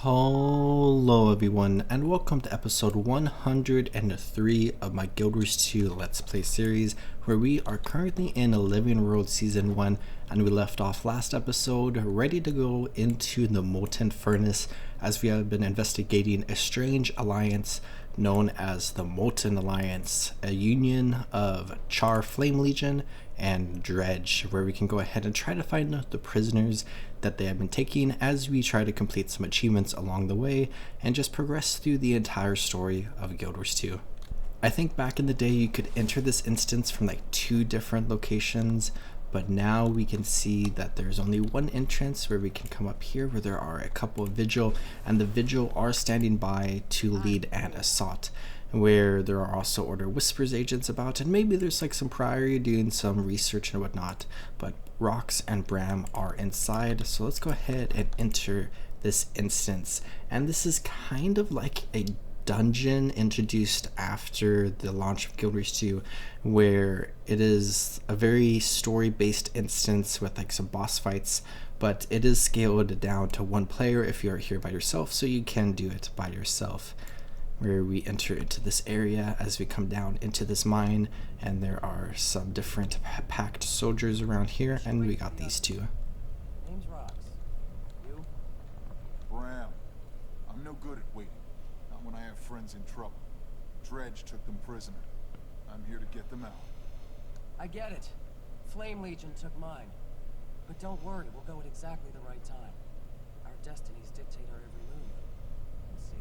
Hello everyone and welcome to episode 103 of my Guild Wars 2 Let's Play series, where we are currently in Living World Season 1 and we left off last episode ready to go into the Molten Furnace as we have been investigating a strange alliance known as the Molten Alliance, a union of Char Flame Legion and Dredge, where we can go ahead and try to find the prisoners that they have been taking as we try to complete some achievements along the way and just progress through the entire story of Guild Wars 2. I think back in the day you could enter this instance from like 2 different locations, but now we can see that there's only one entrance where we can come up here where there are a couple of Vigil, and the Vigil are standing by to lead an assault, where there are also Order Whispers agents about, and maybe there's like some Priory doing some research and whatnot, but Rox and Bram are inside, so let's go ahead and enter this instance. And this is kind of like a dungeon introduced after the launch of Guild Wars 2, where it is a very story-based instance with like some boss fights, but it is scaled down to 1 player if you're here by yourself, so you can do it by yourself. Where we enter into this area as we come down into this mine, and there are some different packed soldiers around here, and we got these 2. Name's Rox. You? Bram. I'm no good at waiting. Not when I have friends in trouble. Dredge took them prisoner. I'm here to get them out. I get it. Flame Legion took mine. But don't worry, we'll go at exactly the right time. Our destinies dictate our every move. We'll see.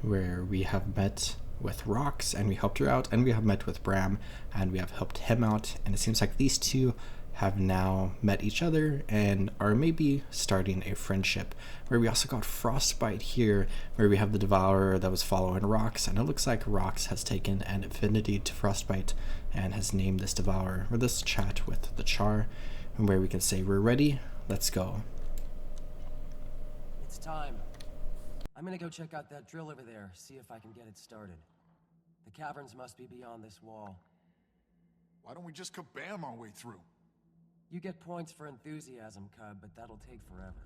Where we have met with Rox and we helped her out, and we have met with Bram and we have helped him out, and it seems like these 2 have now met each other and are maybe starting a friendship. Where we also got Frostbite here, where we have the Devourer that was following Rox, and it looks like Rox has taken an affinity to Frostbite and has named this Devourer. Or this chat with the Char, and where we can say we're ready, let's go. It's time. I'm gonna go check out that drill over there, see if I can get it started. The caverns must be beyond this wall. Why don't we just kabam our way through? You get points for enthusiasm, Cub, but that'll take forever.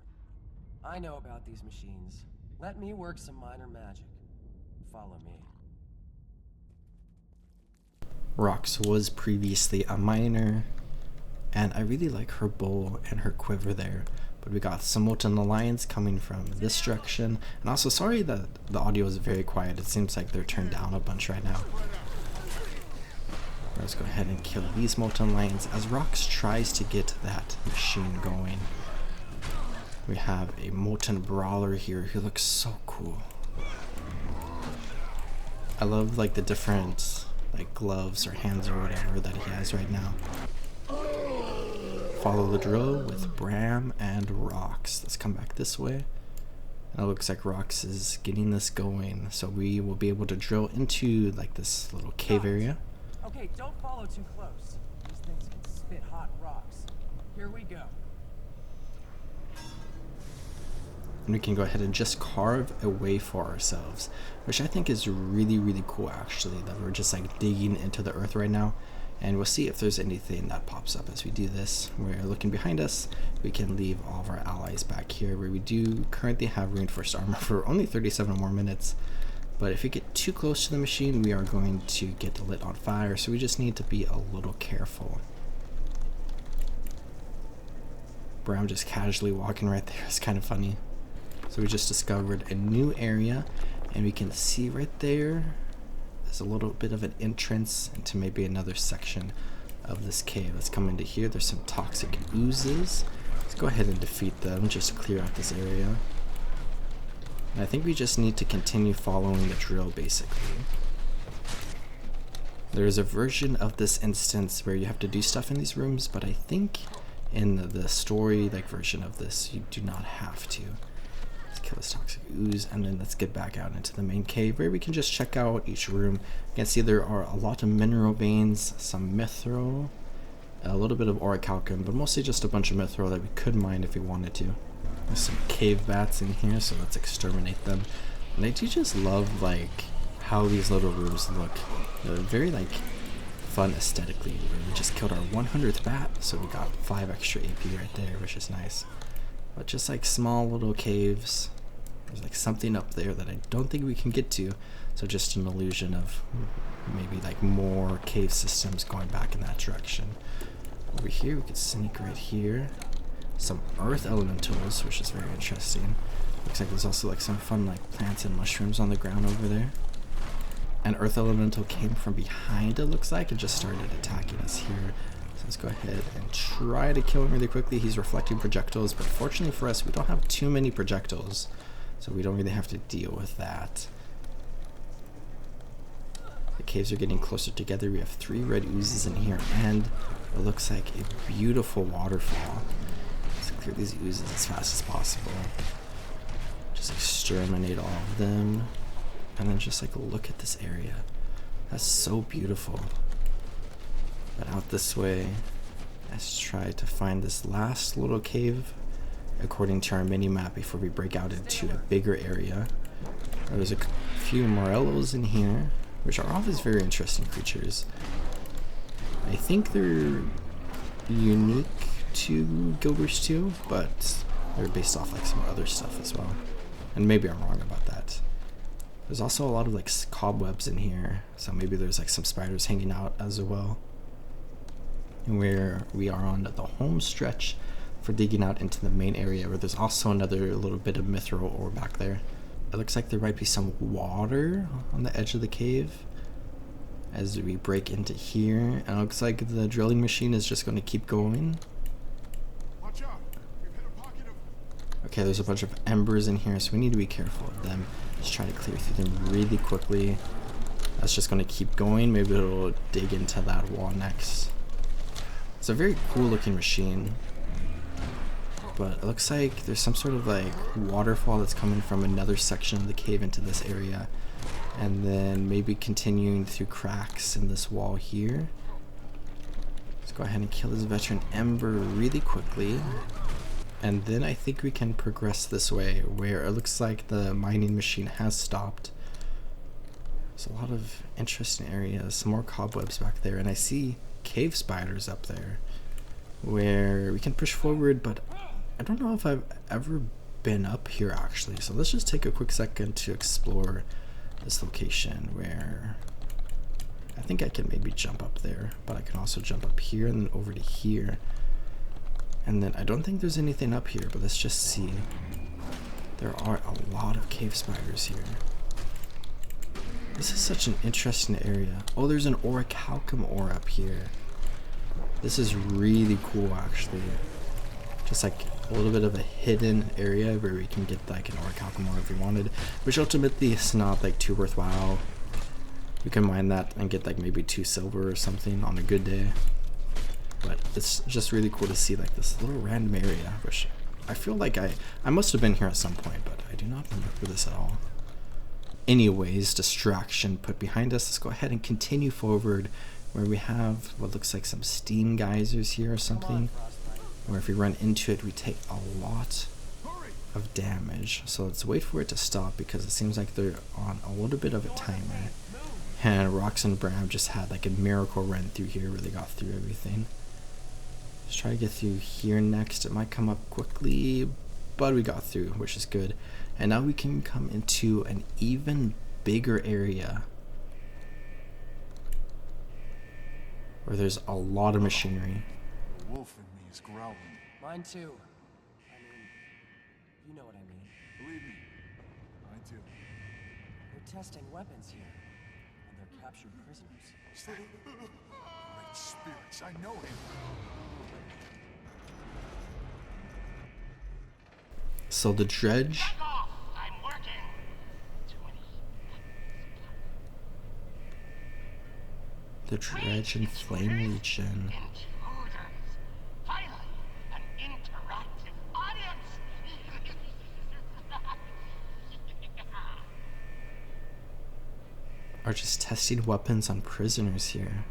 I know about these machines. Let me work some minor magic. Follow me. Rox was previously a miner, and I really like her bow and her quiver there. But we got some Molten Alliance coming from this direction, and also sorry that the audio is very quiet. It seems like they're turned down a bunch right now. Let's go ahead and kill these Molten Alliance as Rox tries to get that machine going. We have a Molten Brawler here who looks so cool. I love like the different like gloves or hands or whatever that he has right now. Follow the drill with Bram and Rox. Let's come back this way. And it looks like Rox is getting this going, so we will be able to drill into like this little cave area. Okay, don't follow too close. These things can spit hot rocks. Here we go. And we can go ahead and just carve a way for ourselves, which I think is really, really cool actually, that we're just like digging into the earth right now. And we'll see if there's anything that pops up as we do this. We're looking behind us. We can leave all of our allies back here, where we do currently have reinforced armor for only 37 more minutes. But if we get too close to the machine, we are going to get lit on fire, so we just need to be a little careful. Bram just casually walking right there is kind of funny. So we just discovered a new area, and we can see right there there's a little bit of an entrance into maybe another section of this cave. Let's come into here. There's some toxic oozes. Let's go ahead and defeat them just to clear out this area. And I think we just need to continue following the drill basically. There's a version of this instance where you have to do stuff in these rooms, but I think in the story like version of this you do not have to. Kill this toxic ooze, and then let's get back out into the main cave where we can just check out each room. You can see there are a lot of mineral veins, some mithril, a little bit of orichalcum, but mostly just a bunch of mithril that we could mine if we wanted to. There's some cave bats in here, so let's exterminate them. And I do just love like how these little rooms look. They're very like fun aesthetically. We just killed our 100th bat, so we got 5 extra AP right there, which is nice. but just like small little caves. There's like something up there that I don't think we can get to, so just an illusion of maybe like more cave systems going back in that direction. Over here we could sneak right here. Some earth elementals, which is very interesting. Looks like there's also like some fun like plants and mushrooms on the ground over there. An earth elemental came from behind, it looks like, and just started attacking us here. So let's go ahead and try to kill him really quickly. He's reflecting projectiles, but fortunately for us, we don't have too many projectiles, so we don't really have to deal with that. The caves are getting closer together. We have 3 red oozes in here, and it looks like a beautiful waterfall. Let's clear these oozes as fast as possible. Just exterminate all of them. And then just like look at this area. That's so beautiful. But out this way, let's try to find this last little cave according to our mini map before we break out into a bigger area. There's a few Morellos in here, which are always very interesting creatures. I think they're unique to Guild Wars 2, but they're based off like some other stuff as well. And maybe I'm wrong about that. There's also a lot of like cobwebs in here, so maybe there's like some spiders hanging out as well. And where we are on the home stretch for digging out into the main area, where there's also another little bit of mithril ore back there. It looks like there might be some water on the edge of the cave as we break into here. And it looks like the drilling machine is just going to keep going. Watch out. We've hit a pocket of... Okay, there's a bunch of embers in here, so we need to be careful of them. Just try to clear through them really quickly. That's just going to keep going. Maybe it'll dig into that wall next. It's a very cool looking machine. But it looks like there's some sort of like waterfall that's coming from another section of the cave into this area. And then maybe continuing through cracks in this wall here. Let's go ahead and kill this veteran ember really quickly. And then I think we can progress this way, where it looks like the mining machine has stopped. There's a lot of interesting areas, some more cobwebs back there, and I see cave spiders up there, where we can push forward, but I don't know if I've ever been up here actually. So let's just take a quick second to explore this location, where I think I can maybe jump up there, but I can also jump up here and then over to here. And then I don't think there's anything up here, but let's just see. There are a lot of cave spiders here. This is such an interesting area. Oh, there's an orichalcum ore up here. This is really cool actually. Just like a little bit of a hidden area where we can get like an orichalcum ore if we wanted, which ultimately is not like too worthwhile. You can mine that and get like maybe 2 silver or something on a good day. But it's just really cool to see like this little random area, which I feel like I must have been here at some point, but I do not remember this at all. Anyways, distraction put behind us. Let's go ahead and continue forward, where we have what looks like some steam geysers here or something, where if we run into it, we take a lot of damage. So let's wait for it to stop, because it seems like they're on a little bit of a timer. And Rox and Bram just had like a miracle run through here where they got through everything. Let's try to get through here next. It might come up quickly, but we got through, which is good. And now we can come into an even bigger area where there's a lot of machinery. The wolf in me is growling. Mine too. I mean, you know what I mean. Believe me, I do. They're testing weapons here, and they're captured prisoners. Great spirits, I know him. So the dredge. I'm working. The dredge and flame legion. Intruders. Finally, an interactive audience. Are just testing weapons on prisoners here.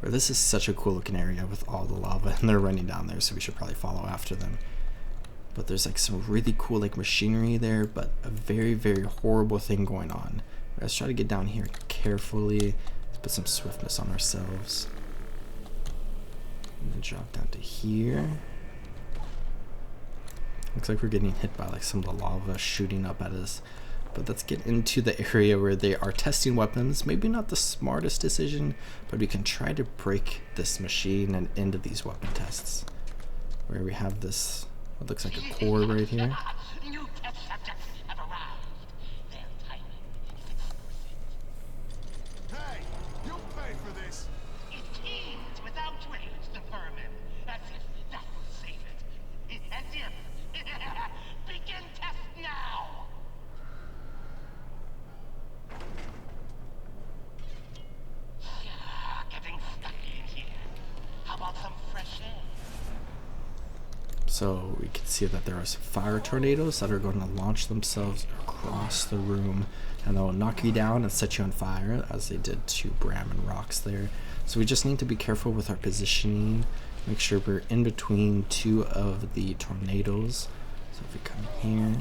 Or this is such a cool looking area with all the lava, and they're running down there, so we should probably follow after them. But there's like some really cool like machinery there, but a very, very horrible thing going on. Let's try to get down here carefully. Let's put some swiftness on ourselves. And then drop down to here. Looks like we're getting hit by like some of the lava shooting up at us. But let's get into the area where they are testing weapons. Maybe not the smartest decision, but we can try to break this machine and end these weapon tests. Where we have this, what looks like a core right here. New test subjects have arrived. Their timing is exquisite. Hey, you'll pay for this. It teems with outrage, the vermin. As if that will save it. As if. Begin test now. Getting stuck in here. How about some fresh air? So we can see that there are some fire tornadoes that are going to launch themselves across the room, and they'll knock you down and set you on fire, as they did to Bram and Rox there. So we just need to be careful with our positioning, make sure we're in between two of the tornadoes. So if we come here,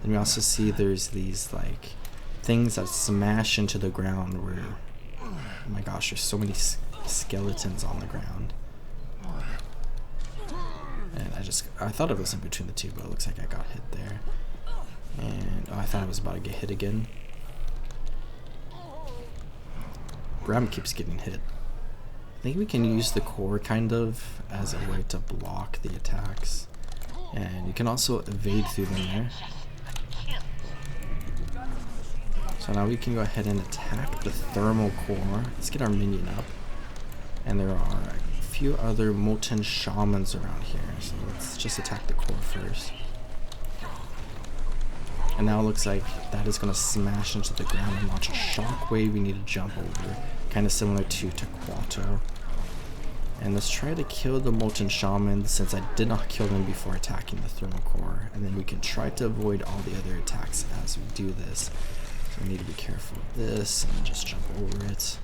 then we also see there's these like things that smash into the ground where, oh my gosh, there's so many skeletons on the ground. And I thought it was in between the two, but it looks like I got hit there. And I thought I was about to get hit again. Bram keeps getting hit. I think we can use the core kind of as a way to block the attacks. And you can also evade through them there. So now we can go ahead and attack the thermal core. Let's get our minion up. And there are a few other Molten shamans around here, so let's just attack the core first. And now it looks like that is going to smash into the ground and launch a shockwave we need to jump over, kind of similar to Tequato. And let's try to kill the Molten shaman, since I did not kill them before attacking the thermal core, and then we can try to avoid all the other attacks as we do this. So we need to be careful of this and just jump over it.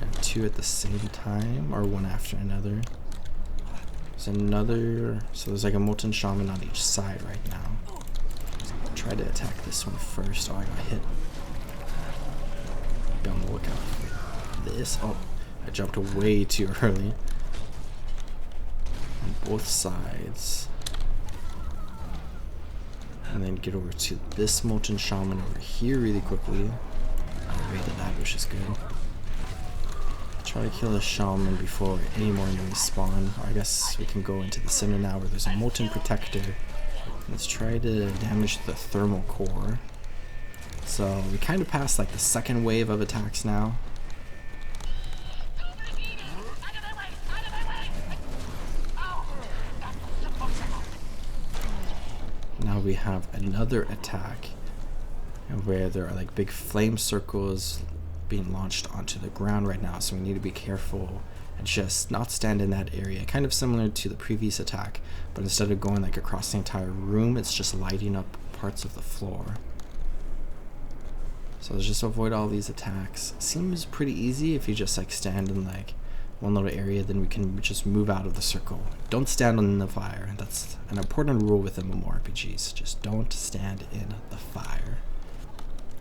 And two at the same time, or one after another. So there's like a Molten shaman on each side right now. So I'll try to attack this one first. Oh, I got hit. Be on the lookout for this. Oh, I jumped way too early. On both sides. And then get over to this Molten shaman over here really quickly. I evaded that, which is good. Try to kill the shaman before any more enemies spawn. Or I guess we can go into the center now where there's a Molten protector. Let's try to damage the thermal core. So we kind of passed like the second wave of attacks now. Now we have another attack where there are like big flame circles being launched onto the ground right now, so we need to be careful and just not stand in that area, kind of similar to the previous attack, but instead of going like across the entire room, it's just lighting up parts of the floor. So let's just avoid all these attacks. Seems pretty easy if you just like stand in like one little area, then we can just move out of the circle. Don't stand in the fire. That's an important rule with MMORPGs. Just don't stand in the fire.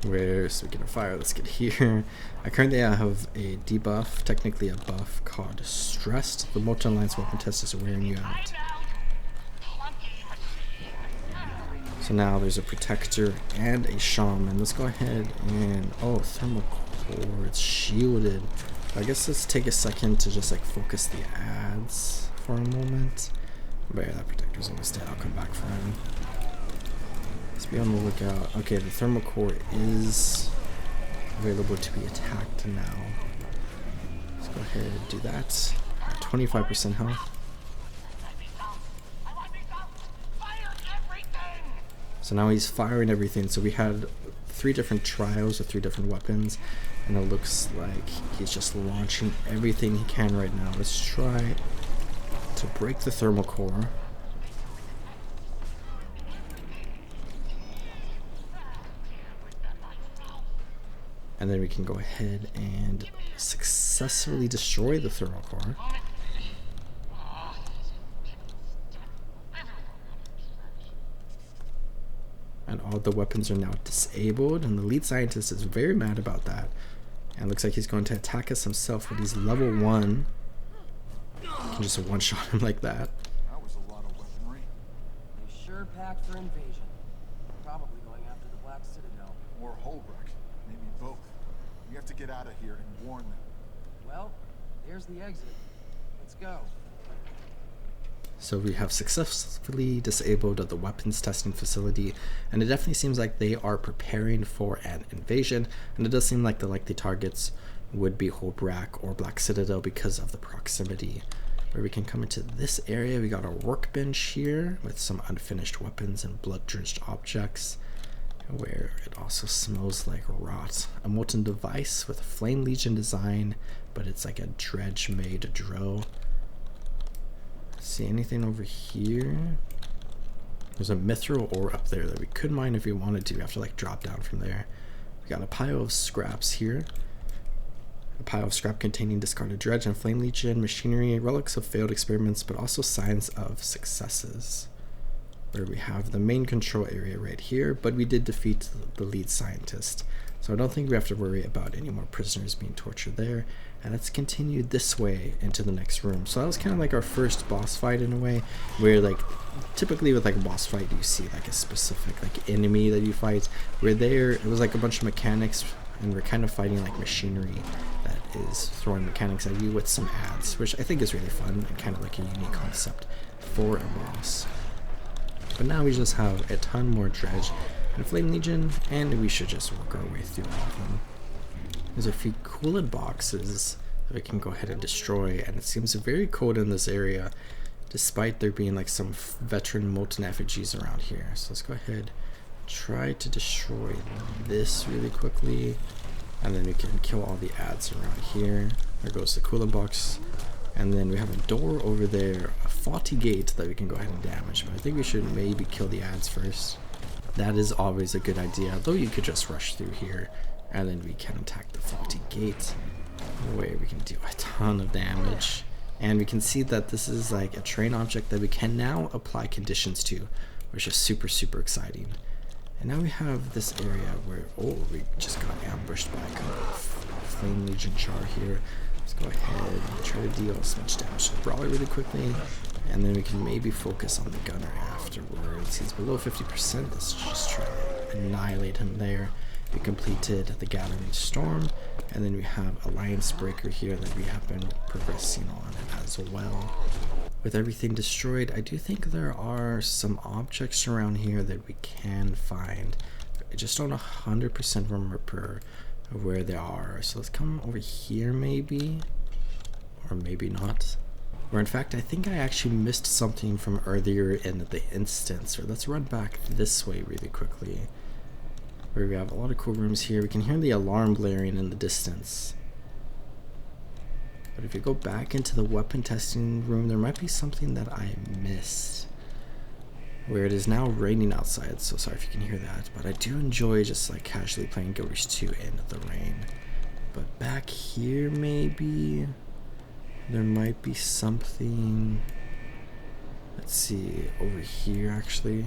So we get a fire, let's get here. I currently have a debuff, technically a buff, called Stressed. The Molten Alliance weapon test is wearing you out. So now there's a protector and a shaman. Let's go ahead and, oh, thermal core, it's shielded. I guess let's take a second to just like focus the ads for a moment. But yeah, that protector's almost dead, I'll come back for him. Let's be on the lookout. Okay, the thermal core is available to be attacked now. Let's go ahead and do that. 25% health. So now he's firing everything. So we had 3 different trials with 3 different weapons, and it looks like he's just launching everything he can right now. Let's try to break the thermal core. And then we can go ahead and successfully destroy the thermal core. And all the weapons are now disabled, and the lead scientist is very mad about that. And it looks like he's going to attack us himself, but he's level 1. You can just one-shot him like that. I was sure packed for invasion. Probably going after the Black Citadel. Or Holbrook. Maybe both. We have to get out of here and warn them. Well, there's the exit. Let's go. So we have successfully disabled the weapons testing facility, and it definitely seems like they are preparing for an invasion, and it does seem like the likely targets would be Holbrook or Black Citadel because of the proximity. Where we can come into this area, we got a workbench here with some unfinished weapons and blood-drenched objects, where it also smells like rot. A molten device with a Flame Legion design, but it's like a dredge-made drill. See anything over here? There's a mithril ore up there that we could mine if we wanted to. We have to like drop down from there. We got a pile of scraps here. A pile of scrap containing discarded dredge and Flame Legion machinery, relics of failed experiments, but also signs of successes. Where we have the main control area right here, but we did defeat the lead scientist. So I don't think we have to worry about any more prisoners being tortured there. And let's continue this way into the next room. So that was kind of like our first boss fight in a way, where like typically with like a boss fight you see like a specific like enemy that you fight. Where there it was like a bunch of mechanics, and we're kind of fighting like machinery that is throwing mechanics at you with some ads, which I think is really fun and kind of like a unique concept for a boss. But now we just have a ton more dredge and Flame Legion, and we should just work our way through all of them. There's a few cooled boxes that we can go ahead and destroy, and it seems very cold in this area, despite there being like some veteran molten effigies around here. So let's go ahead, try to destroy this really quickly, and then we can kill all the ads around here. There goes the coolant box, and then we have a door over there, a faulty gate that we can go ahead and damage, but I think we should maybe kill the ads first. That is always a good idea, though you could just rush through here, and then we can attack the faulty gate, where we can do a ton of damage. And we can see that this is like a terrain object that we can now apply conditions to, which is super, super exciting. And now we have this area where, oh, we just got ambushed by a couple of Flame Legion char here. Let's go ahead and try to deal as much damage to the brawler really quickly, and then we can maybe focus on the gunner afterwards. He's below 50%. Let's just try to annihilate him there. We completed the Gathering Storm, and then we have Alliance Breaker here that we have been progressing on as well. With everything destroyed, I do think there are some objects around here that we can find. I just don't 100% remember where they are. So let's come over here maybe, or maybe not. Or in fact, I think I actually missed something from earlier in the instance. Or let's run back this way really quickly, where we have a lot of cool rooms here. We can hear the alarm blaring in the distance. But if you go back into the weapon testing room, there might be something that I missed. Where it is now raining outside, so sorry if you can hear that. But I do enjoy just like casually playing Guild Wars 2 in the rain. But back here maybe there might be something. Let's see, over here actually,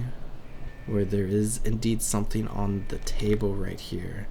where there is indeed something on the table right here,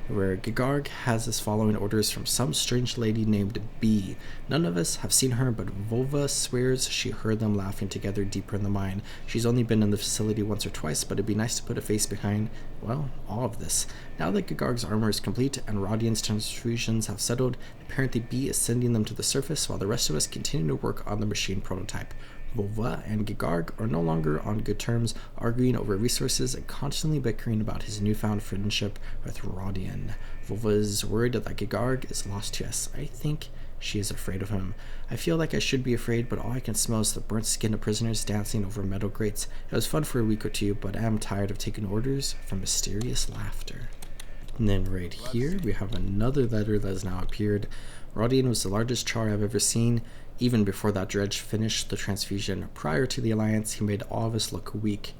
where Gigarg has us following orders from some strange lady named B. None of us have seen her, but Volva swears she heard them laughing together deeper in the mine. She's only been in the facility once or twice, but it'd be nice to put a face behind, well, all of this. Now that Gigarg's armor is complete and Rodian's transfusions have settled, apparently B is sending them to the surface while the rest of us continue to work on the machine prototype. Volva and Gigarg are no longer on good terms, arguing over resources and constantly bickering about his newfound friendship with Rodian. Volva is worried that Gigarg is lost to us. I think she is afraid of him. I feel like I should be afraid, but all I can smell is the burnt skin of prisoners dancing over metal grates. It was fun for a week or two, but I am tired of taking orders from mysterious laughter. And then right here, we have another letter that has now appeared. Rodian was the largest char I've ever seen. Even before that dredge finished the transfusion, prior to the alliance, he made all of us look weak.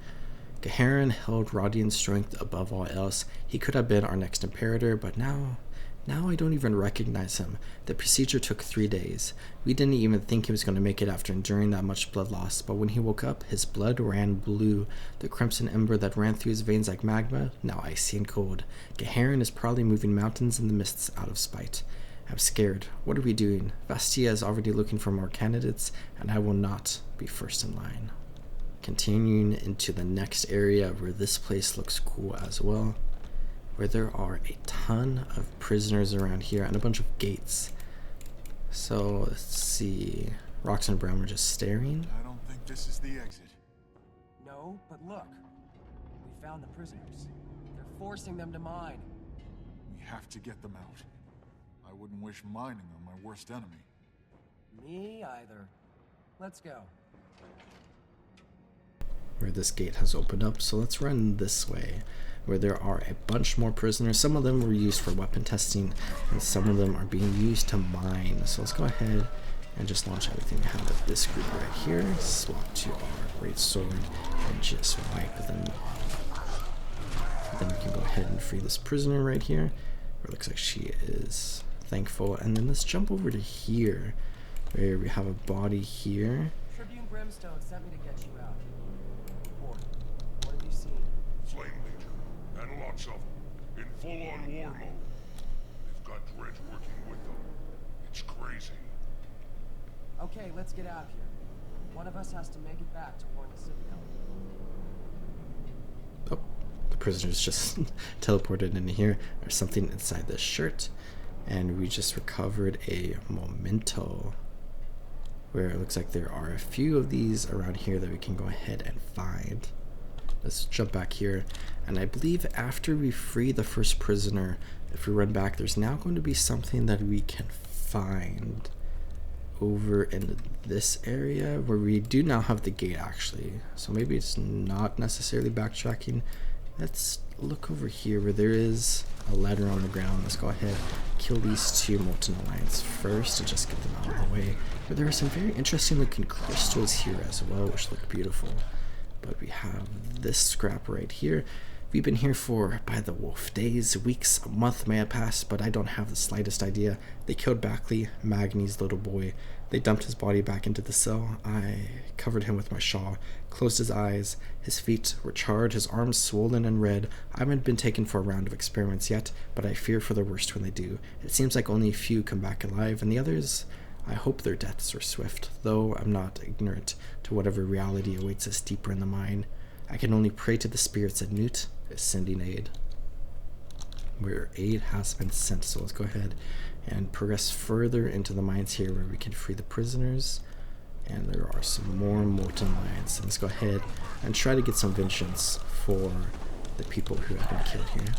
Gaharin held Rodian's strength above all else. He could have been our next imperator, but now I don't even recognize him. The procedure took 3 days. We didn't even think he was going to make it after enduring that much blood loss, but when he woke up, his blood ran blue. The crimson ember that ran through his veins like magma, now icy and cold. Gaharin is probably moving mountains in the mists out of spite. I'm scared. What are we doing? Vastia is already looking for more candidates, and I will not be first in line. continuing into the next area where this place looks cool as well, where there are a ton of prisoners around here and a bunch of gates. So let's see. Rox and Brown are just staring. I don't think this is the exit. No, but look. We found the prisoners. They're forcing them to mine. We have to get them out. I wouldn't wish mining on my worst enemy. Me either. Let's go. Where this gate has opened up, so let's run this way, where there are a bunch more prisoners. Some of them were used for weapon testing, and some of them are being used to mine. So let's go ahead and just launch everything we have with this group right here. Swap to our great sword and just wipe them. Then we can go ahead and free this prisoner right here, where it looks like she is thankful. And then let's jump over to here, where we have a body here. Tribune Brimstone sent me to get you out. Report. What have you seen? Flame Legion, and lots of them, in full-on war mode. They've got Dredge working with them. It's crazy. Okay, let's get out of here. One of us has to make it back to warn the Citadel. Oh, the prisoners just teleported into here. There's something inside this shirt, and we just recovered a memento, where it looks like there are a few of these around here that we can go ahead and find. Let's jump back here, and I believe after we free the first prisoner, if we run back, there's now going to be something that we can find over in this area, where we do now have the gate actually, so maybe it's not necessarily backtracking. Let's look over here where there is a ladder on the ground. Let's go ahead, kill these two Molten Alliance first to just get them out of the way. But there are some very interesting looking crystals here as well, which look beautiful. But we have this scrap right here. We've been here for, by the wolf, days, weeks, a month may have passed, but I don't have the slightest idea. They killed Backley, Magny's little boy. They dumped his body back into the cell. I covered him with my shawl, closed his eyes. His feet were charred, his arms swollen and red. I haven't been taken for a round of experiments yet, but I fear for the worst when they do. It seems like only a few come back alive, and the others, I hope their deaths are swift, though I'm not ignorant to whatever reality awaits us deeper in the mine. I can only pray to the spirits that Newt is sending aid. Where aid has been sent, so let's go ahead and progress further into the mines here, where we can free the prisoners. And there are some more Molten Lions. And let's go ahead and try to get some vengeance for the people who have been killed here.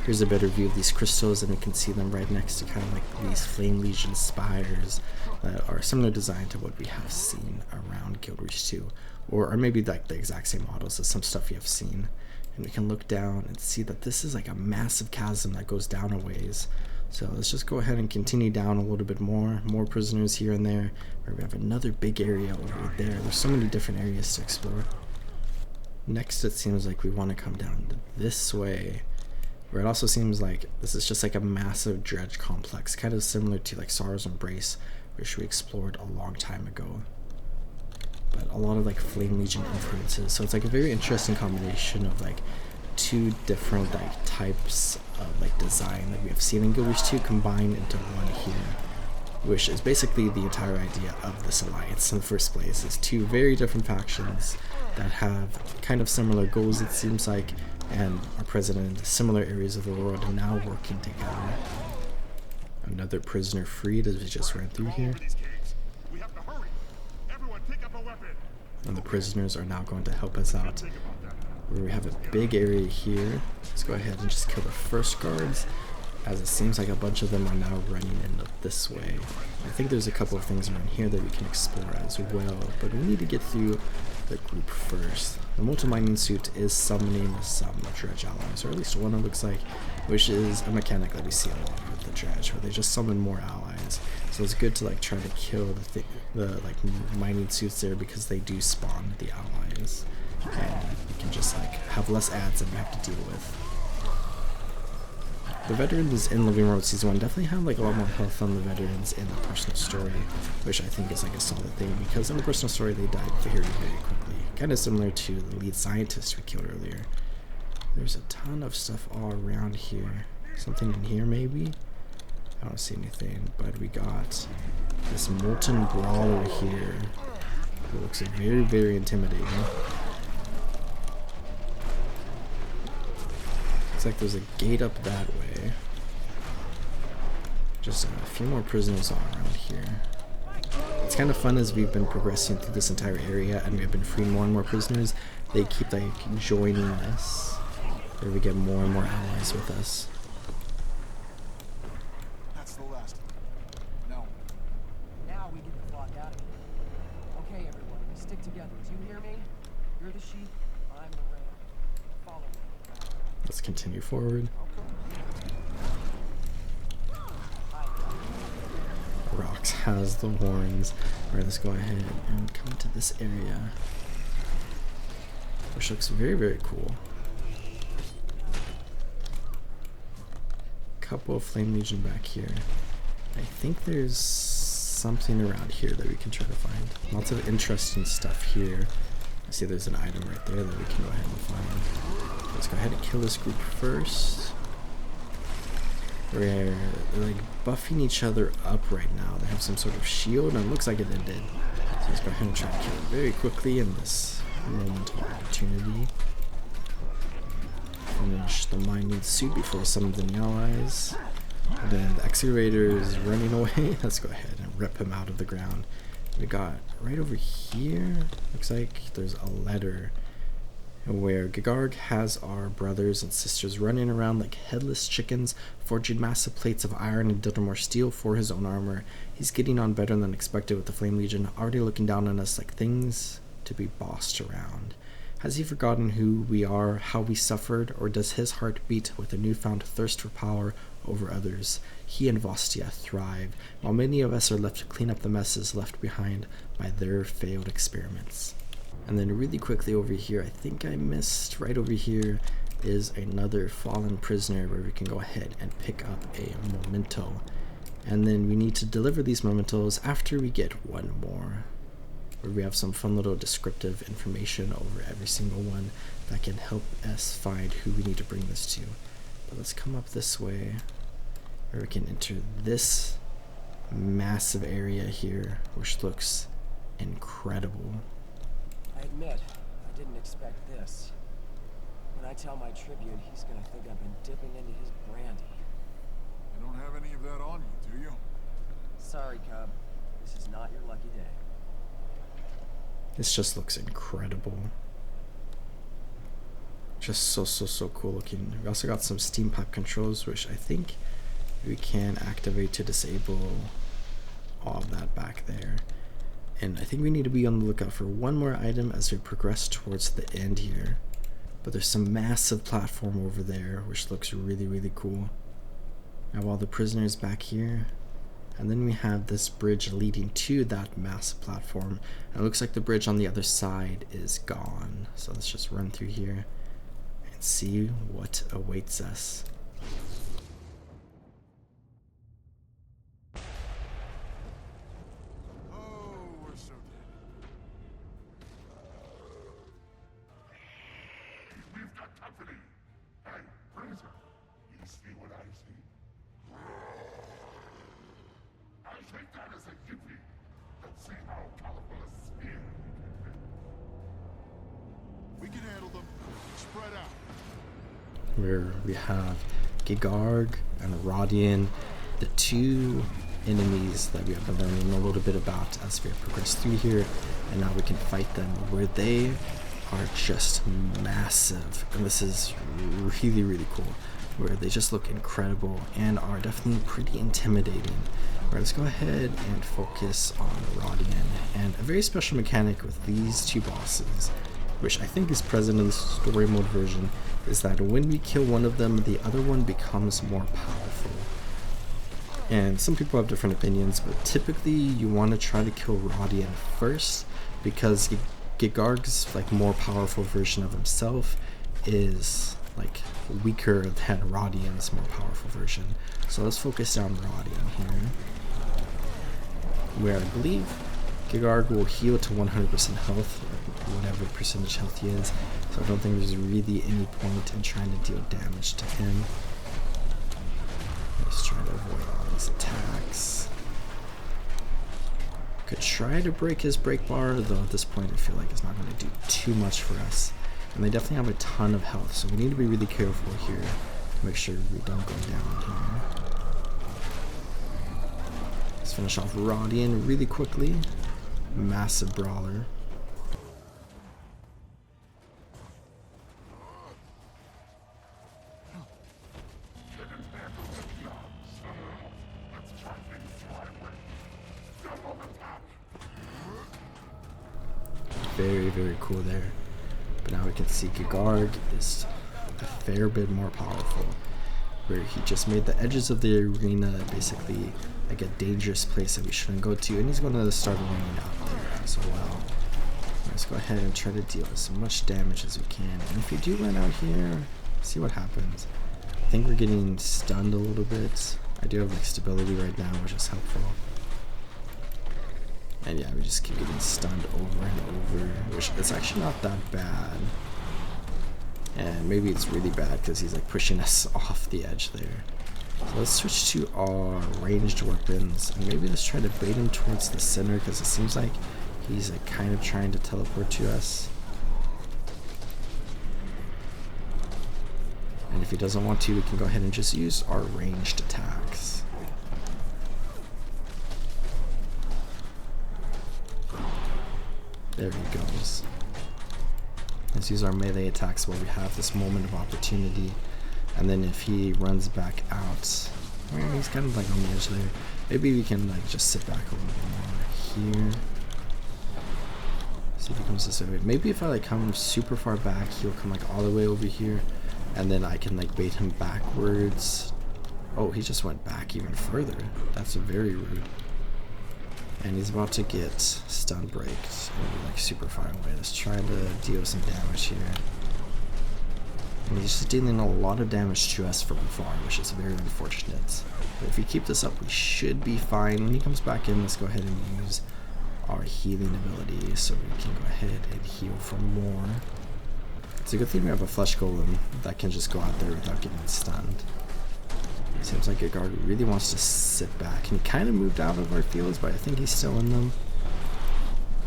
Here's a better view of these crystals, and we can see them right next to kind of like these Flame Legion spires that are similar design to what we have seen around Guild Wars 2, or maybe like the exact same models as some stuff you have seen. And we can look down and see that this is like a massive chasm that goes down a ways. So let's just go ahead and continue down a little bit more prisoners here and there, where we have another big area over there. There's so many different areas to explore. Next, it seems like we want to come down this way, where it also seems like this is just like a massive dredge complex, kind of similar to like Sorrow's Embrace, which we explored a long time ago. But a lot of like Flame Legion influences, so it's like a very interesting combination of like two different like types of like design that we have seen in Guild Wars 2 combined into one here, which is basically the entire idea of this alliance in the first place. Is two very different factions that have kind of similar goals, it seems like, and are present in similar areas of the world and now working together. Another prisoner freed as we just ran through here. We have to hurry. Everyone pick up a weapon. And the prisoners are now going to help us out. Where we have a big area here. Let's go ahead and just kill the first guards, as it seems like a bunch of them are now running in this way. I think there's a couple of things around here that we can explore as well, but we need to get through the group first. The Molten Mining Suit is summoning some Dredge allies, or at least one it looks like, which is a mechanic that we see a lot with the Dredge, where they just summon more allies. So it's good to like try to kill the like mining suits there, because they do spawn the allies, and we can just like have less ads than we have to deal with. The veterans in Living World Season 1 definitely have like a lot more health than the veterans in the personal story, which I think is like a solid thing, because in the personal story they died very, very quickly. Kind of similar to the lead scientist we killed earlier. There's a ton of stuff all around here. Something in here maybe? I don't see anything, but we got this Molten Brawler here. It looks very, very intimidating. Looks like there's a gate up that way. Just a few more prisoners all around here. It's kind of fun as we've been progressing through this entire area and we've been freeing more and more prisoners. They keep like joining us, where we get more and more allies with us. That's the last. Now, Now we get the flock out of here. Okay, everyone, stick together. Do you hear me? You're the sheep, I'm the ram. Follow me. Let's continue forward. Rox has the horns. Alright, let's go ahead and come to this area, which looks very, very cool. Couple of Flame Legion back here. I think there's something around here that we can try to find. Lots of interesting stuff here. I see there's an item right there that we can go ahead and find. Let's go ahead and kill this group first. They're like buffing each other up right now. They have some sort of shield, and it looks like it did. So let's go ahead and try to kill it very quickly in this moment of opportunity. Finish the mining suit before some of the allies. And then the excavator is running away. Let's go ahead and rip him out of the ground. We got right over here. Looks like there's a letter where Gigarg has our brothers and sisters running around like headless chickens, forging massive plates of iron and more steel for his own armor. He's getting on better than expected with the Flame Legion, already looking down on us like things to be bossed around. Has he forgotten who we are, how we suffered, or does his heart beat with a newfound thirst for power over others? He and Vostia thrive, while many of us are left to clean up the messes left behind by their failed experiments. And then really quickly over here, I think I missed, right over here is another fallen prisoner where we can go ahead and pick up a memento. And then we need to deliver these mementos after we get one more, where we have some fun little descriptive information over every single one that can help us find who we need to bring this to. But let's come up this way, where we can enter this massive area here, which looks incredible. I admit, I didn't expect this. When I tell my tribune, he's gonna think I've been dipping into his brandy. you don't have any of that on you, do you? Sorry, Cub. This is not your lucky day. This just looks incredible. Just so cool looking. We also got some steam pipe controls, which I think we can activate to disable all of that back there. And I think we need to be on the lookout for one more item as we progress towards the end here. But there's some massive platform over there, which looks really, really cool. Now all the prisoners back here. And then we have this bridge leading to that massive platform. And it looks like the bridge on the other side is gone. So let's just run through here and see what awaits us. We've got company. Hey, prisoner, you see what I see? I take that as a yippee. Let's see how powerful a spear We can handle them. Spread out. Where we have Gigarg and Rodian, the two enemies that we have been learning a little bit about as we have progressed through here, and now we can fight them, where they are just massive. And this is really, really cool, where they just look incredible and are definitely pretty intimidating. Alright, let's go ahead and focus on Rodian. And a very special mechanic with these two bosses, which I think is present in the story mode version, is that when we kill one of them, the other one becomes more powerful. And some people have different opinions, but typically you want to try to kill Rodian first, because Gigarg's like more powerful version of himself is like weaker than Rodian's more powerful version. So let's focus on Rodian here, where I believe Gigarg will heal to 100% health, or whatever percentage health he is, so I don't think there's really any point in trying to deal damage to him. Let's try to avoid all these attacks. Could try to break his brake bar, though at this point I feel like it's not going to do too much for us. And they definitely have a ton of health, so we need to be really careful here to make sure we don't go down here. Let's finish off Rodian really quickly. Massive brawler. Very, very cool there. But now we can see Gigarg is a fair bit more powerful, where he just made the edges of the arena basically like a dangerous place that we shouldn't go to, and he's going to start raining out there as well. Let's go ahead and try to deal as much damage as we can, and if you do run out here, see what happens. I think we're getting stunned a little bit. I do have like stability right now, which is helpful. And yeah, we just keep getting stunned over and over, which is actually not that bad. And maybe it's really bad because he's like pushing us off the edge there. So let's switch to our ranged weapons, and maybe let's try to bait him towards the center because it seems like he's like kind of trying to teleport to us. And if he doesn't want to, we can go ahead and just use our ranged attacks. There he goes. Let's use our melee attacks while we have this moment of opportunity. And then if he runs back out, well, he's kind of like on the edge there. Maybe we can like just sit back a little bit more here. See if he comes this way. Maybe if I like come super far back, he'll come like all the way over here. And then I can like bait him backwards. Oh, he just went back even further. That's very rude. And he's about to get stun braked and like super far away. Let's try to deal some damage here. And he's just dealing a lot of damage to us from far, which is very unfortunate. But if we keep this up, we should be fine. When he comes back in, let's go ahead and use our healing ability so we can go ahead and heal for more. It's a good thing we have a flesh golem that can just go out there without getting stunned. Seems like Gigarg really wants to sit back, and he kind of moved out of our fields, but I think he's still in them.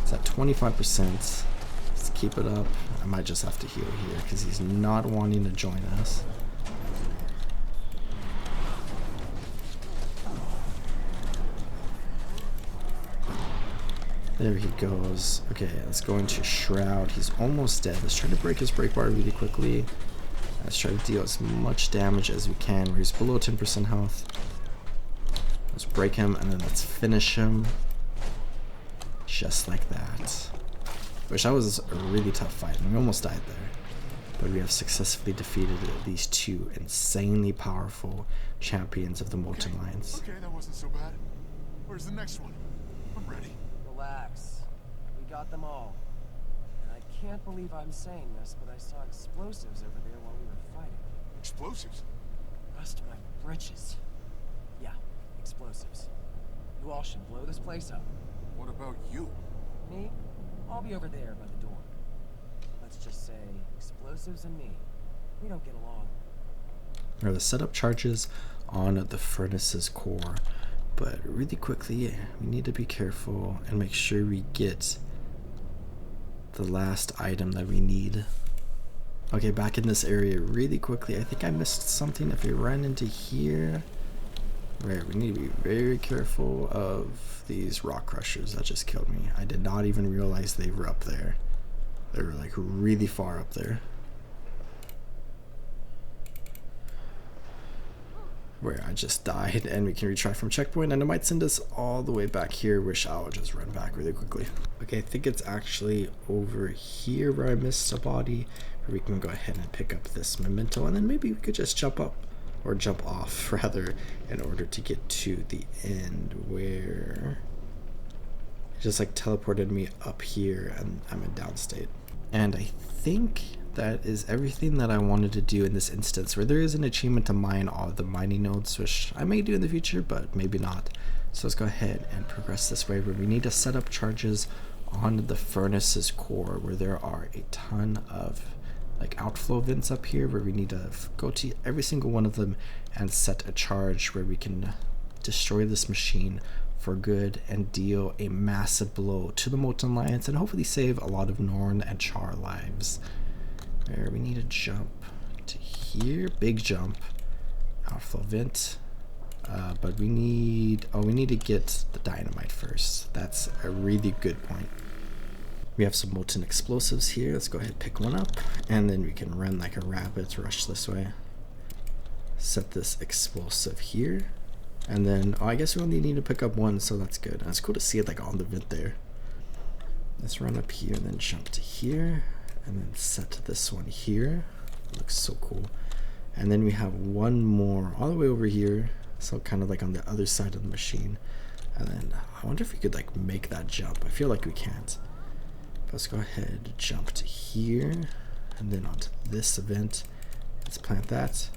It's at 25%. Let's keep it up. I might just have to heal here because he's not wanting to join us. There he goes. Okay, let's go into Shroud. He's almost dead. Let's try to break his break bar really quickly. Let's try to deal as much damage as we can. Where he's below 10% health. Let's break him and then let's finish him. Just like that. Which that was a really tough fight. We almost died there. But we have successfully defeated these two insanely powerful champions of the Molten Lines. Okay, that wasn't so bad. Where's the next one? I'm ready. Relax. We got them all. And I can't believe I'm saying this, but I saw explosives over there while we were fighting. Explosives? Rust my britches. Yeah, explosives. You all should blow this place up. What about you? Me? I'll be over there by the door. Let's just say explosives and me. We don't get along. Are the setup charges on the furnace's core, but really quickly we need to be careful and make sure we get the last item that we need. Okay, back in this area really quickly. I think I missed something. If we run into here, right, we need to be very careful of these rock crushers that just killed me. I did not even realize they were up there. They were like really far up there. Where I just died, and we can retry from checkpoint, and it might send us all the way back here, which I'll just run back really quickly. Okay, I think it's actually over here where I missed a body, where we can go ahead and pick up this memento, and then maybe we could just jump up, or jump off rather, in order to get to the end where it just like teleported me up here, and I'm in downstate. And I think that is everything that I wanted to do in this instance, where there is an achievement to mine all of the mining nodes, which I may do in the future, but maybe not. So let's go ahead and progress this way, where we need to set up charges on the furnace's core, where there are a ton of like outflow vents up here, where we need to go to every single one of them and set a charge where we can destroy this machine for good and deal a massive blow to the Molten Alliance and hopefully save a lot of Norn and Char lives. There, we need to jump to here. Big jump. Outflow vent. But we need to get the dynamite first. That's a really good point. We have some molten explosives here. Let's go ahead and pick one up, and then we can run like a rabbit, rush this way. Set this explosive here, and then I guess we only need to pick up one, so that's good. And it's cool to see it like on the vent there. Let's run up here and then jump to here, and then set this one here. It looks so cool. And then we have one more all the way over here, so kind of like on the other side of the machine. And then I wonder if we could like make that jump. I feel like we can't. Let's go ahead and jump to here, and then onto this event. Let's plant that,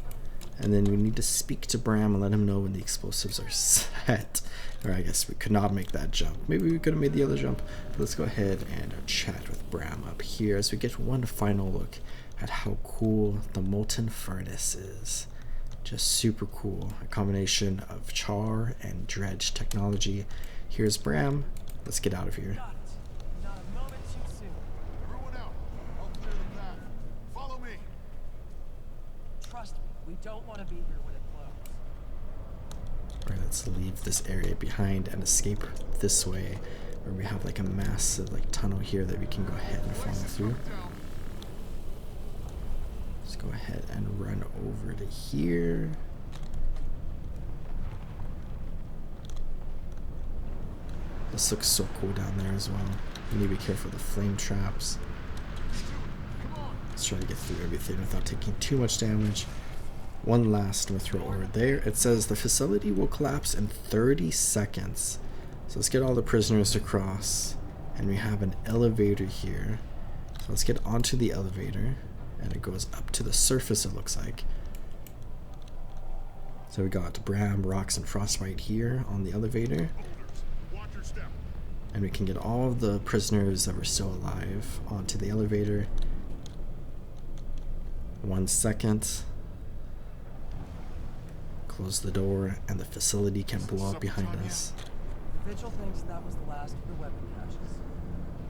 and then we need to speak to Bram and let him know when the explosives are set. Or I guess we could not make that jump. Maybe we could have made the other jump. But let's go ahead and chat with Bram up here as we get one final look at how cool the Molten Furnace is. Just super cool. A combination of Char and Dredge technology. Here's Bram. Let's get out of here. We don't want to be here when it blows. Alright, let's leave this area behind and escape this way, where we have like a massive like tunnel here that we can go ahead and follow through. Let's go ahead and run over to here. This looks so cool down there as well. You need to be careful of the flame traps. Let's try to get through everything without taking too much damage. One last mithril ore there. It says the facility will collapse in 30 seconds. So let's get all the prisoners across. And we have an elevator here. So let's get onto the elevator. And it goes up to the surface, it looks like. So we got Bram, Rox, and Frostbite here on the elevator. And we can get all of the prisoners that were still alive onto the elevator. 1 second. Close the door, and the facility can blow up behind us. The Vigil thinks that was the last of the weapon caches.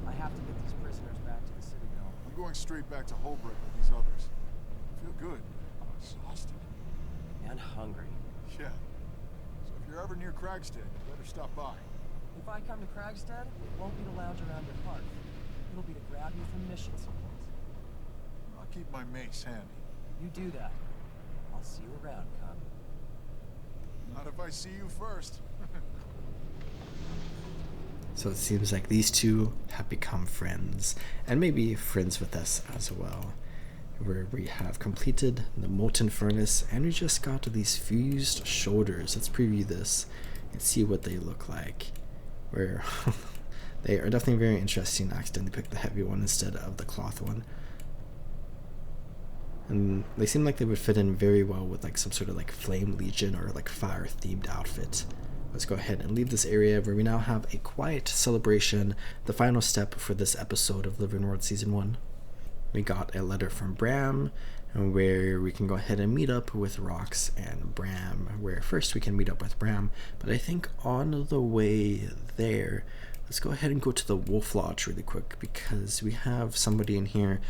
I have to get these prisoners back to the Citadel. I'm going straight back to Holbrook with these others. I feel good. I'm exhausted. And hungry. Yeah. So if you're ever near Kragstead, you better stop by. If I come to Kragstead, it won't be to lounge around your hearth. It'll be to grab you from mission supplies. I'll keep my mace handy. You do that. I'll see you around, Con. Not if I see you first. So it seems like these two have become friends, and maybe friends with us as well. Where we have completed the Molten Furnace, and we just got these fused shoulders. Let's preview this and see what they look like. Where they are definitely very interesting. I accidentally picked the heavy one instead of the cloth one. And they seem like they would fit in very well with like some sort of like Flame Legion or like fire themed outfit. Let's go ahead and leave this area where we now have a quiet celebration, the final step for this episode of Living World Season 1. We got a letter from Bram, where we can go ahead and meet up with Rox and Bram, where first we can meet up with Bram, but I think on the way there, let's go ahead and go to the Wolf Lodge really quick, because we have somebody in here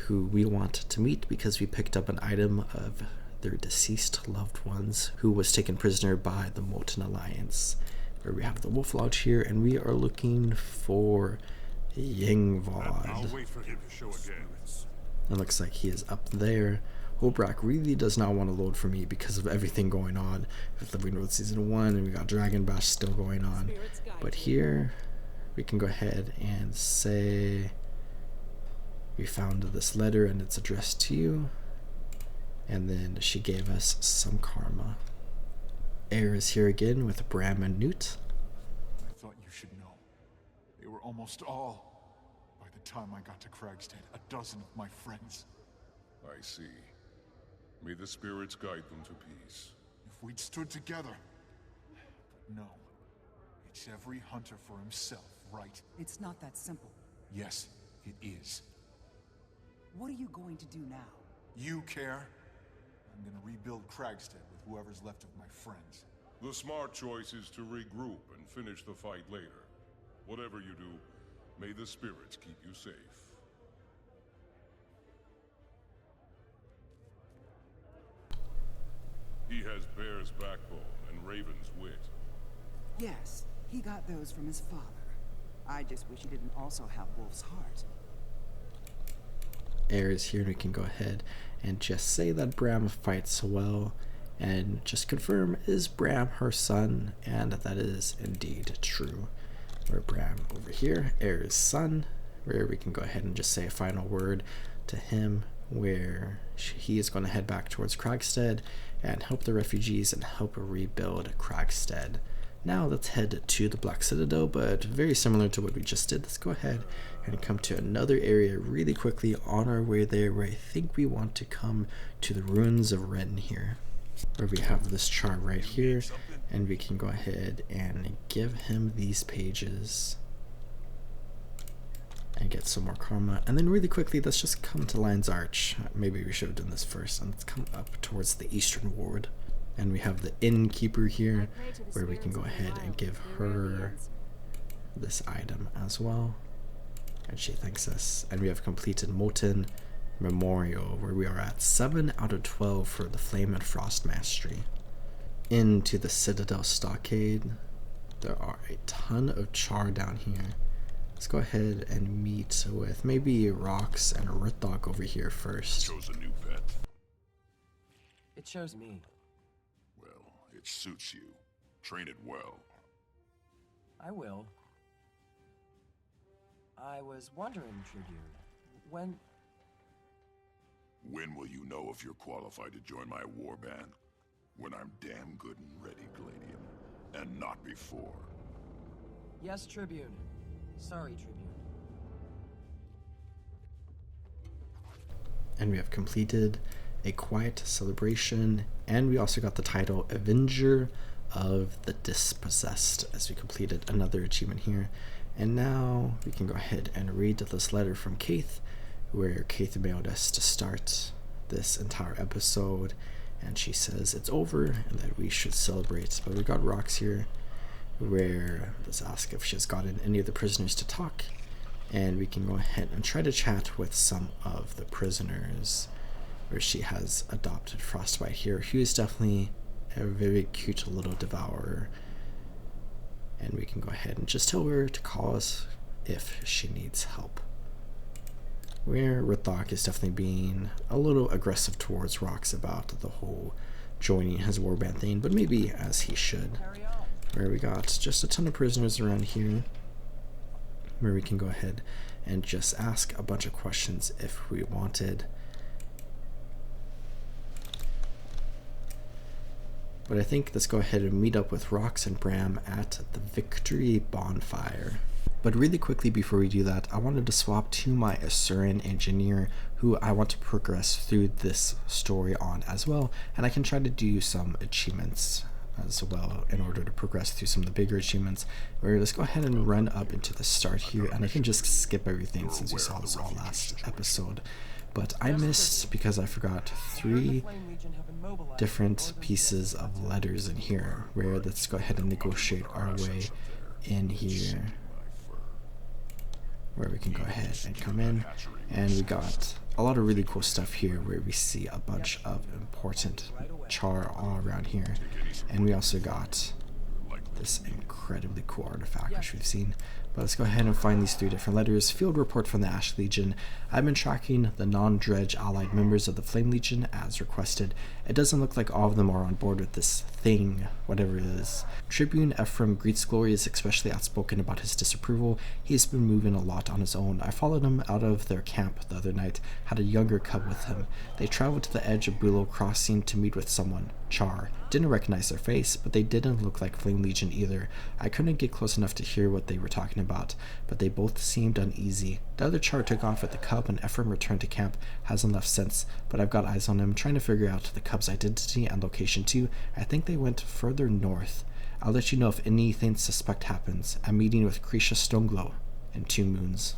who we want to meet because we picked up an item of their deceased loved ones who was taken prisoner by the Molten Alliance. Where we have the Wolf Lodge here, and we are looking for Yingvad. I'll wait for him to show again. It looks like he is up there. Hobrak really does not want to load for me because of everything going on with Living World Season 1, and we got Dragon Bash still going on. But here, we can go ahead and say we found this letter and it's addressed to you. And then she gave us some karma. Air is here again with Bram and Newt. I thought you should know. They were almost all. By the time I got to Kragstead, a dozen of my friends. I see. May the spirits guide them to peace. If we'd stood together. But no. It's every hunter for himself, right? It's not that simple. Yes, it is. What are you going to do now? You care? I'm gonna rebuild Kragstead with whoever's left of my friends. The smart choice is to regroup and finish the fight later. Whatever you do, may the spirits keep you safe. He has bear's backbone and raven's wit. Yes, he got those from his father. I just wish he didn't also have Wolf's heart. Air is here, and we can go ahead and just say that Bram fights well, and just confirm, is Bram her son? And that is indeed true. Where Bram over here, Air's son, where we can go ahead and just say a final word to him, where he is going to head back towards Kragstead and help the refugees and help rebuild Kragstead. Now let's head to the Black Citadel, but very similar to what we just did. Let's go ahead and come to another area really quickly on our way there, where I think we want to come to the ruins of Ren here, where we have this chart right here, and we can go ahead and give him these pages and get some more karma. And then really quickly, let's just come to Lion's Arch. Maybe we should have done this first, and let's come up towards the Eastern Ward. And we have the innkeeper here, where we can go ahead and give her this item as well. And she thanks us. And we have completed Molten Memorial, where we are at 7 out of 12 for the Flame and Frost Mastery. Into the Citadel Stockade. There are a ton of char down here. Let's go ahead and meet with maybe Rox and Rithok over here first. Chose a new pet. It chose me. Well, it suits you. Train it well. I will. I was wondering, Tribune, when... When will you know if you're qualified to join my warband? When I'm damn good and ready, Gladium. And not before. Yes, Tribune. Sorry, Tribune. And we have completed a quiet celebration, and we also got the title Avenger of the Dispossessed, as we completed another achievement here. And now we can go ahead and read this letter from Keith, where Keith mailed us to start this entire episode, and she says it's over and that we should celebrate. But we got Rox here, where let's ask if she's gotten any of the prisoners to talk, and we can go ahead and try to chat with some of the prisoners, where she has adopted Frostbite here, who is definitely a very cute little devourer. And we can go ahead and just tell her to call us if she needs help. Where Rithok is definitely being a little aggressive towards Rox about the whole joining his warband thing, but maybe as he should. Carry on. Where we got just a ton of prisoners around here, where we can go ahead and just ask a bunch of questions if we wanted. But I think let's go ahead and meet up with Rox and Bram at the Victory Bonfire. But really quickly before we do that, I wanted to swap to my Asuran engineer, who I want to progress through this story on as well, and I can try to do some achievements as well in order to progress through some of the bigger achievements. Where let's go ahead and run up into the start here, and I can just skip everything since we saw this all last episode. But I missed, because I forgot, 3 different pieces of letters in here, where let's go ahead and negotiate our way in here, where we can go ahead and come in, and we got a lot of really cool stuff here, where we see a bunch of important char all around here, and we also got this incredibly cool artifact which we've seen. But let's go ahead and find these 3 different letters. Field report from the Ash Legion. I've been tracking the non-dredge allied members of the Flame Legion as requested. It doesn't look like all of them are on board with this thing, whatever it is. Tribune Ephraim greets Glory is especially outspoken about his disapproval. He's been moving a lot on his own. I followed him out of their camp the other night, had a younger cub with him. They traveled to the edge of Bulow Crossing to meet with someone, Char. Didn't recognize their face, but they didn't look like Flame Legion either. I couldn't get close enough to hear what they were talking about, but they both seemed uneasy. The other Char took off with the cub, and Ephraim returned to camp. Hasn't left since, but I've got eyes on him, trying to figure out the cub's identity and location too. I think they went further north. I'll let you know if anything suspect happens. I'm meeting with Krisha Stoneglow in 2 moons.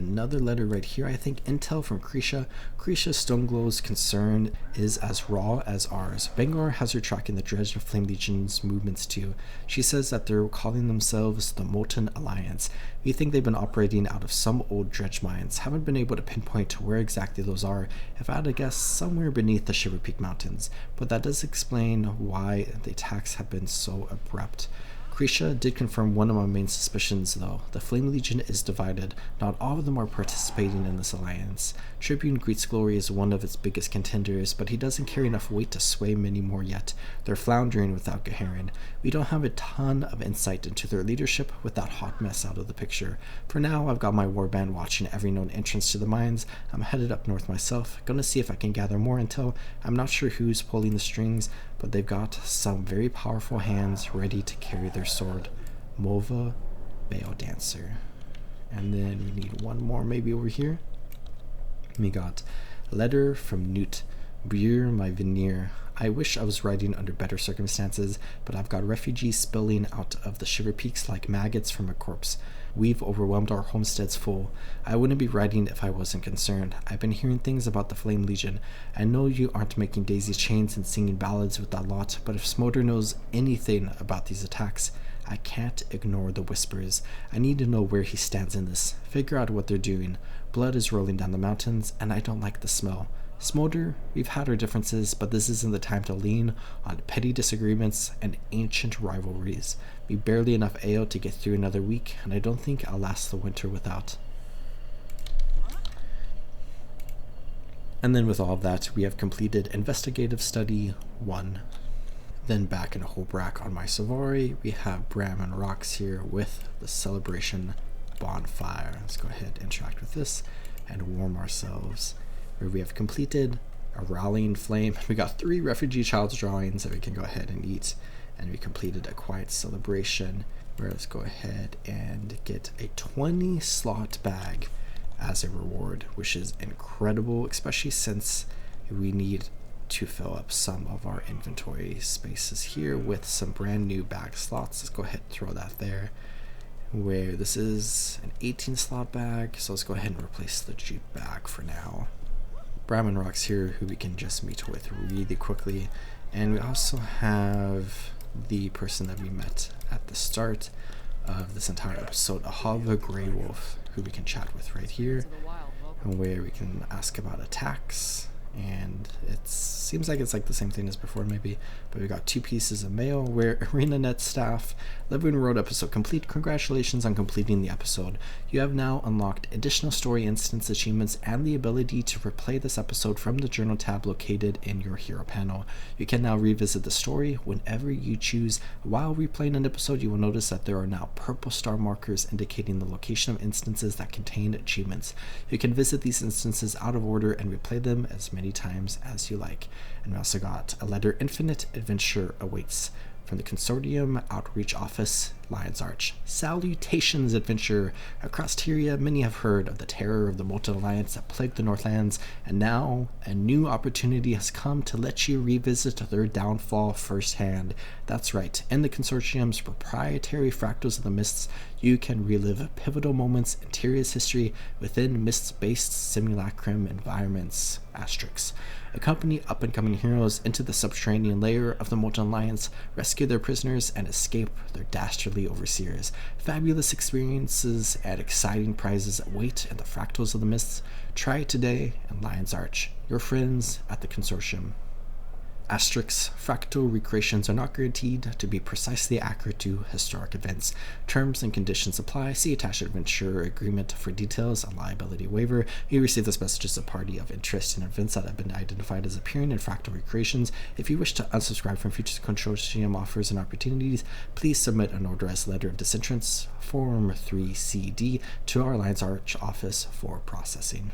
another letter right here. I think intel from Krisha. Krisha Stoneglow's concern is as raw as ours. Bangor has her tracking the Dredge and Flame Legion's movements too. She says that they're calling themselves the Molten Alliance. We think they've been operating out of some old dredge mines. Haven't been able to pinpoint where exactly those are. If I had to guess, somewhere beneath the Shiver Peak Mountains. But that does explain why the attacks have been so abrupt. Krisha did confirm one of my main suspicions though. The Flame Legion is divided. Not all of them are participating in this alliance. Tribune Greets Glory is one of its biggest contenders, but he doesn't carry enough weight to sway many more yet. They're floundering without Gaharin. We don't have a ton of insight into their leadership with that hot mess out of the picture. For now, I've got my warband watching every known entrance to the mines. I'm headed up north myself, gonna see if I can gather more intel. I'm not sure who's pulling the strings, but they've got some very powerful hands ready to carry their sword. Mova Bayo Dancer. And then we need one more maybe over here. We got a letter from Newt. Beer my veneer. I wish I was writing under better circumstances, but I've got refugees spilling out of the Shiver Peaks like maggots from a corpse. We've overwhelmed our homesteads full. I wouldn't be writing if I wasn't concerned. I've been hearing things about the Flame Legion. I know you aren't making daisy chains and singing ballads with that lot, but if Smolder knows anything about these attacks, I can't ignore the whispers. I need to know where he stands in this. Figure out what they're doing. Blood is rolling down the mountains, and I don't like the smell. Smolder, we've had our differences, but this isn't the time to lean on petty disagreements and ancient rivalries. We barely enough ale to get through another week, and I don't think I'll last the winter without. And then with all of that, we have completed Investigative Study 1. Then back in Hobrak on my Safari, we have Bram and Rox here with the Celebration Bonfire. Let's go ahead and interact with this and warm ourselves. Where we have completed a Rallying Flame. We got 3 Refugee Child's drawings that we can go ahead and eat. And we completed a Quiet Celebration, where let's go ahead and get a 20 slot bag as a reward, which is incredible, especially since we need to fill up some of our inventory spaces here with some brand new bag slots. Let's go ahead and throw that there. Where this is an 18 slot bag, so let's go ahead and replace the Jeep bag for now. Bram Rock's here, who we can just meet with really quickly. And we also have the person that we met at the start of this entire episode, Ahava Grey Wolf, who we can chat with right here, and where we can ask about attacks. And it seems like it's like the same thing as before maybe, but we got 2 pieces of mail where ArenaNet staff, Living Road episode complete. Congratulations on completing the episode. You have now unlocked additional story instance achievements and the ability to replay this episode from the journal tab located in your hero panel. You can now revisit the story whenever you choose. While replaying an episode, you will notice that there are now purple star markers indicating the location of instances that contain achievements. You can visit these instances out of order and replay them as many times as you like. And we also got a letter: Infinite Adventure awaits from the Consortium Outreach Office, Lion's Arch. Salutations, adventurer. Across Tyria, many have heard of the terror of the Molten Alliance that plagued the Northlands, and now a new opportunity has come to let you revisit their downfall firsthand. That's right, in the Consortium's proprietary Fractals of the Mists, you can relive pivotal moments in Tyria's history within Mist-based simulacrum environments. Asterisks. Accompany up-and-coming heroes into the subterranean layer of the Molten Alliance, rescue their prisoners, and escape their dastardly overseers. Fabulous experiences and exciting prizes await in the Fractals of the Mists. Try it today in Lion's Arch. Your friends at the Consortium. Asterisks, fractal recreations are not guaranteed to be precisely accurate to historic events. Terms and conditions apply. See attached adventure agreement for details on liability waiver. You receive this message as a party of interest in events that have been identified as appearing in fractal recreations. If you wish to unsubscribe from future Consortium offers and opportunities, please submit an authorized letter of disentrance, Form 3CD, to our Lion's Arch office for processing.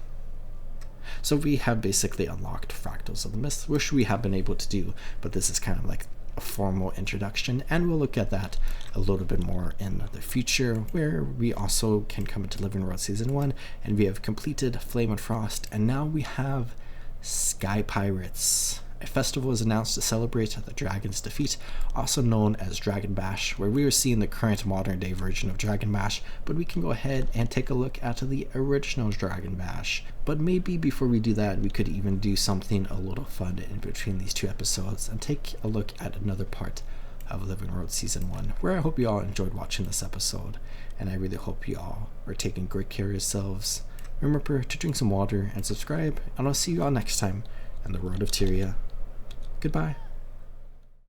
So we have basically unlocked Fractals of the Mist, which we have been able to do, but this is kind of like a formal introduction, and we'll look at that a little bit more in the future, where we also can come into Living World Season 1, and we have completed Flame and Frost, and now we have Sky Pirates, A festival is announced to celebrate the dragon's defeat, also known as Dragon Bash, where we are seeing the current modern day version of Dragon Bash, but we can go ahead and take a look at the original Dragon Bash. But maybe before we do that, we could even do something a little fun in between these two episodes and take a look at another part of Living Road Season 1, where I hope you all enjoyed watching this episode, and I really hope you all are taking great care of yourselves. Remember to drink some water and subscribe, and I'll see you all next time in the world of Tyria. Goodbye.